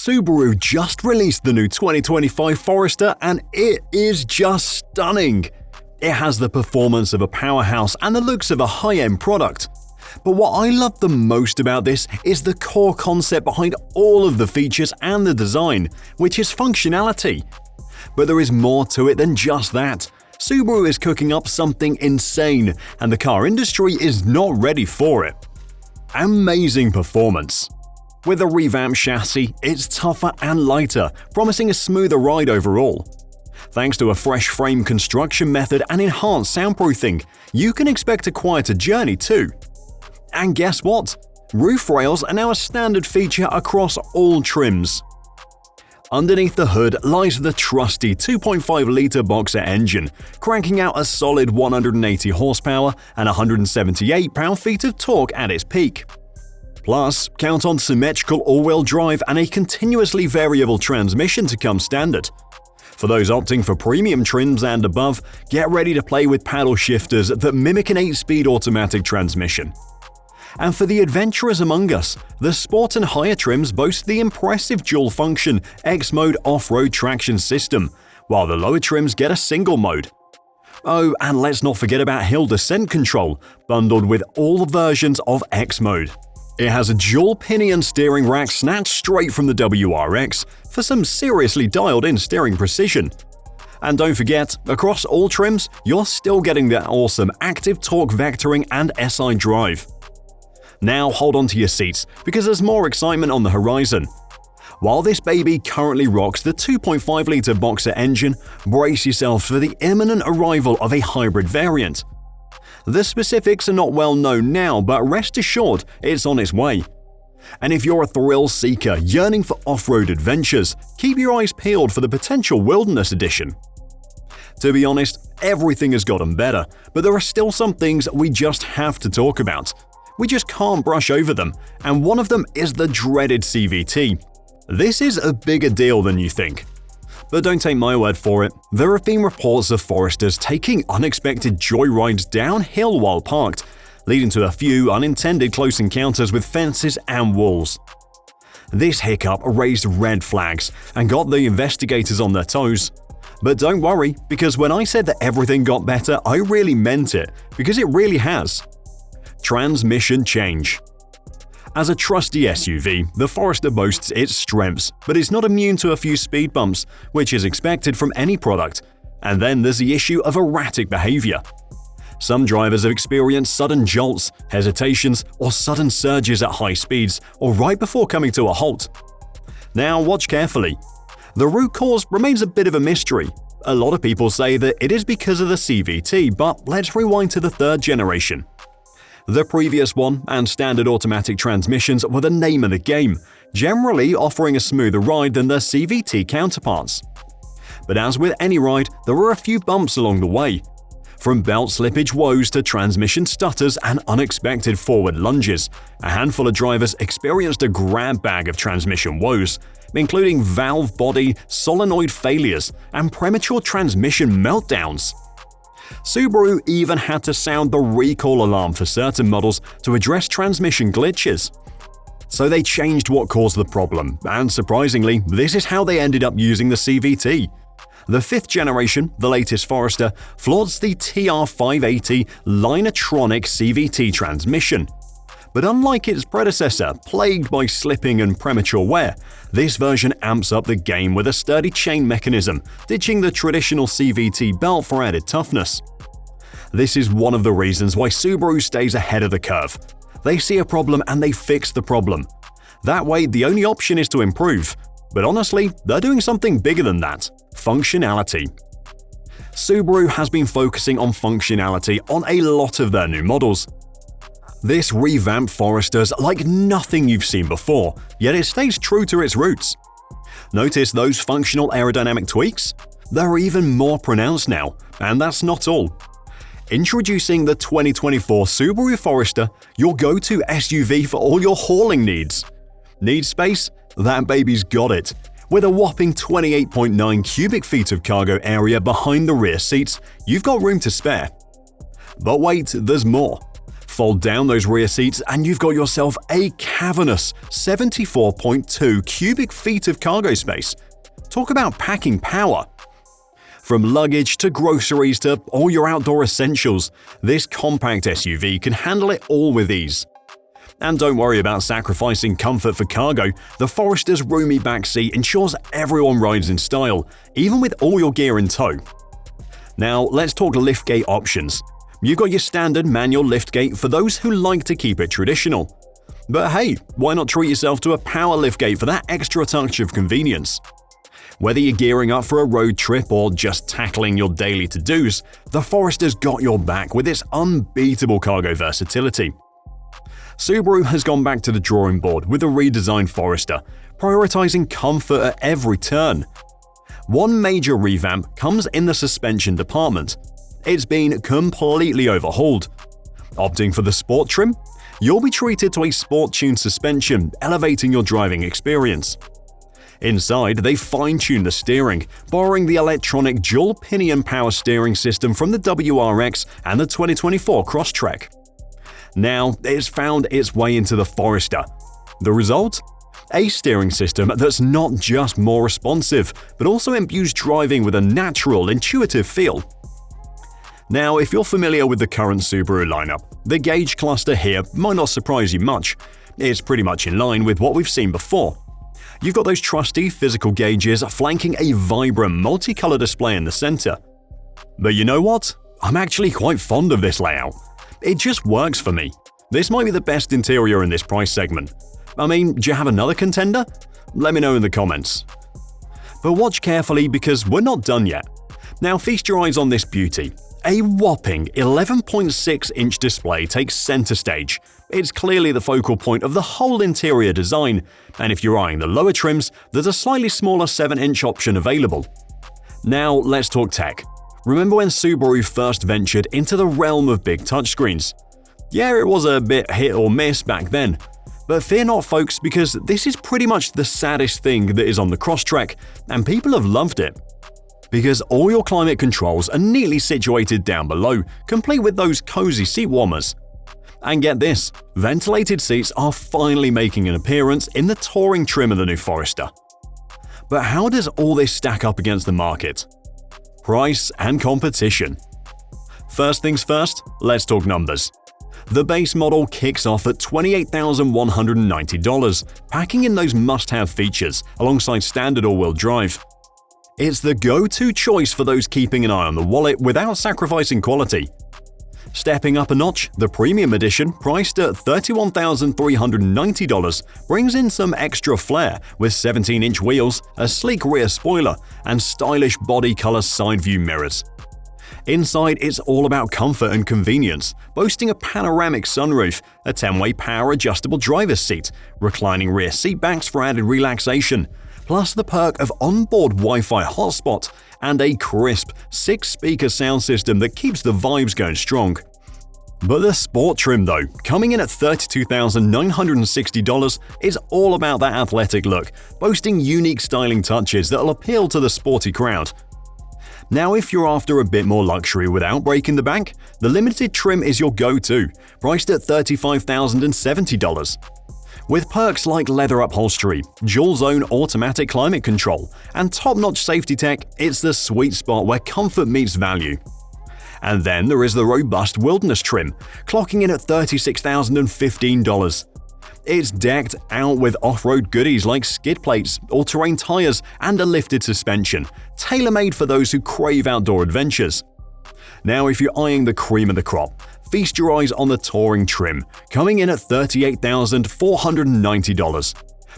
Subaru just released the new 2025 Forester and it is just stunning. It has the performance of a powerhouse and the looks of a high-end product. But what I love the most about this is the core concept behind all of the features and the design, which is functionality. But there is more to it than just that. Subaru is cooking up something insane, and the car industry is not ready for it. Amazing performance. With a revamped chassis, it's tougher and lighter, promising a smoother ride overall. Thanks to a fresh frame construction method and enhanced soundproofing, you can expect a quieter journey too. And guess what? Roof rails are now a standard feature across all trims. Underneath the hood lies the trusty 2.5-litre boxer engine, cranking out a solid 180 horsepower and 178 pound-feet of torque at its peak. Plus, count on symmetrical all-wheel drive and a continuously variable transmission to come standard. For those opting for premium trims and above, get ready to play with paddle shifters that mimic an 8-speed automatic transmission. And for the adventurers among us, the Sport and higher trims boast the impressive dual-function X-Mode off-road traction system, while the lower trims get a single mode. Oh, and let's not forget about hill descent control, bundled with all versions of X-Mode. It has a dual-pinion steering rack snatched straight from the WRX for some seriously dialed-in steering precision. And don't forget, across all trims, you're still getting that awesome active torque vectoring and SI drive. Now hold on to your seats, because there's more excitement on the horizon. While this baby currently rocks the 2.5-litre boxer engine, brace yourself for the imminent arrival of a hybrid variant. The specifics are not well known now, but rest assured it's on its way. And if you're a thrill seeker yearning for off-road adventures, keep your eyes peeled for the potential Wilderness Edition. To be honest, everything has gotten better, but there are still some things we just have to talk about. We just can't brush over them, and one of them is the dreaded CVT. This is a bigger deal than you think. But don't take my word for it, there have been reports of Foresters taking unexpected joyrides downhill while parked, leading to a few unintended close encounters with fences and walls. This hiccup raised red flags and got the investigators on their toes. But don't worry, because when I said that everything got better, I really meant it, because it really has. Transmission change. As a trusty SUV, the Forester boasts its strengths, but it's not immune to a few speed bumps, which is expected from any product. And then there's the issue of erratic behavior. Some drivers have experienced sudden jolts, hesitations, or sudden surges at high speeds, or right before coming to a halt. Now watch carefully. The root cause remains a bit of a mystery. A lot of people say that it is because of the CVT, but let's rewind to the third generation. The previous one and standard automatic transmissions were the name of the game, generally offering a smoother ride than their CVT counterparts. But as with any ride, there were a few bumps along the way. From belt slippage woes to transmission stutters and unexpected forward lunges, a handful of drivers experienced a grab bag of transmission woes, including valve body, solenoid failures, and premature transmission meltdowns. Subaru even had to sound the recall alarm for certain models to address transmission glitches. So they changed what caused the problem, and surprisingly, this is how they ended up using the CVT. The fifth generation, the latest Forester, flaunts the TR580 Linetronic CVT transmission. But unlike its predecessor, plagued by slipping and premature wear, this version amps up the game with a sturdy chain mechanism, ditching the traditional CVT belt for added toughness. This is one of the reasons why Subaru stays ahead of the curve. They see a problem and they fix the problem. That way, the only option is to improve. But honestly, they're doing something bigger than that – functionality. Subaru has been focusing on functionality on a lot of their new models. This revamped Forester's like nothing you've seen before, yet it stays true to its roots. Notice those functional aerodynamic tweaks? They're even more pronounced now, and that's not all. Introducing the 2024 Subaru Forester, your go-to SUV for all your hauling needs. Need space? That baby's got it. With a whopping 28.9 cubic feet of cargo area behind the rear seats, you've got room to spare. But wait, there's more. Fold down those rear seats and you've got yourself a cavernous 74.2 cubic feet of cargo space. Talk about packing power! From luggage to groceries to all your outdoor essentials, this compact SUV can handle it all with ease. And don't worry about sacrificing comfort for cargo, the Forester's roomy backseat ensures everyone rides in style, even with all your gear in tow. Now let's talk liftgate options. You've got your standard manual liftgate for those who like to keep it traditional. But hey, why not treat yourself to a power liftgate for that extra touch of convenience? Whether you're gearing up for a road trip or just tackling your daily to-dos, the Forester's got your back with its unbeatable cargo versatility. Subaru has gone back to the drawing board with a redesigned Forester, prioritizing comfort at every turn. One major revamp comes in the suspension department. It's been completely overhauled. Opting for the sport trim? You'll be treated to a sport-tuned suspension, elevating your driving experience. Inside, they fine-tuned the steering, borrowing the electronic dual-pinion power steering system from the WRX and the 2024 Crosstrek. Now, it's found its way into the Forester. The result? A steering system that's not just more responsive, but also imbues driving with a natural, intuitive feel. Now, if you're familiar with the current Subaru lineup, the gauge cluster here might not surprise you much. It's pretty much in line with what we've seen before. You've got those trusty physical gauges flanking a vibrant multicolor display in the center. But you know what? I'm actually quite fond of this layout. It just works for me. This might be the best interior in this price segment. I mean, do you have another contender? Let me know in the comments. But watch carefully because we're not done yet. Now feast your eyes on this beauty. A whopping 11.6-inch display takes center stage. It's clearly the focal point of the whole interior design, and if you're eyeing the lower trims, there's a slightly smaller 7-inch option available. Now let's talk tech. Remember when Subaru first ventured into the realm of big touchscreens? Yeah, it was a bit hit or miss back then. But fear not, folks, because this is pretty much the saddest thing that is on the Crosstrek, and people have loved it. Because all your climate controls are neatly situated down below, complete with those cozy seat warmers. And get this, ventilated seats are finally making an appearance in the touring trim of the new Forester. But how does all this stack up against the market? Price and competition. First things first, let's talk numbers. The base model kicks off at $28,190, packing in those must-have features alongside standard all-wheel drive. It's the go-to choice for those keeping an eye on the wallet without sacrificing quality. Stepping up a notch, the Premium Edition, priced at $31,390, brings in some extra flair with 17-inch wheels, a sleek rear spoiler, and stylish body color side view mirrors. Inside, it's all about comfort and convenience, boasting a panoramic sunroof, a 10-way power-adjustable driver's seat, reclining rear seatbacks for added relaxation, plus the perk of onboard Wi-Fi hotspot and a crisp 6-speaker sound system that keeps the vibes going strong. But the sport trim though, coming in at $32,960, is all about that athletic look, boasting unique styling touches that'll appeal to the sporty crowd. Now if you're after a bit more luxury without breaking the bank, the limited trim is your go-to, priced at $35,070. With perks like leather upholstery, dual-zone automatic climate control, and top-notch safety tech, it's the sweet spot where comfort meets value. And then there is the robust wilderness trim, clocking in at $36,015. It's decked out with off-road goodies like skid plates, all-terrain tires, and a lifted suspension, tailor-made for those who crave outdoor adventures. Now if you're eyeing the cream of the crop, feast your eyes on the touring trim, coming in at $38,490.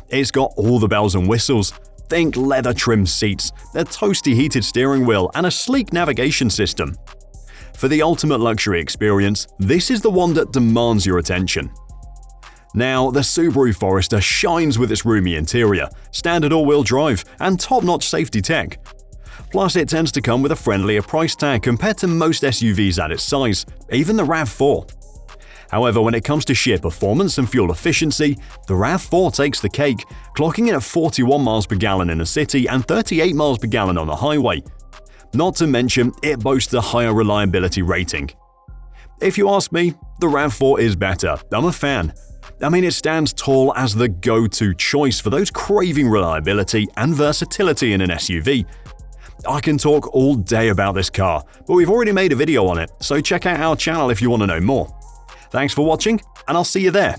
It's got all the bells and whistles. Think leather-trimmed seats, a toasty heated steering wheel, and a sleek navigation system. For the ultimate luxury experience, this is the one that demands your attention. Now, the Subaru Forester shines with its roomy interior, standard all-wheel drive, and top-notch safety tech. Plus, it tends to come with a friendlier price tag compared to most SUVs at its size, even the RAV4. However, when it comes to sheer performance and fuel efficiency, the RAV4 takes the cake, clocking in at 41 miles per gallon in the city and 38 miles per gallon on the highway. Not to mention, it boasts a higher reliability rating. If you ask me, The RAV4 is better. I'm a fan. I mean, it stands tall as the go-to choice for those craving reliability and versatility in an SUV. I can talk all day about this car, but we've already made a video on it, so check out our channel if you want to know more. Thanks for watching, and I'll see you there.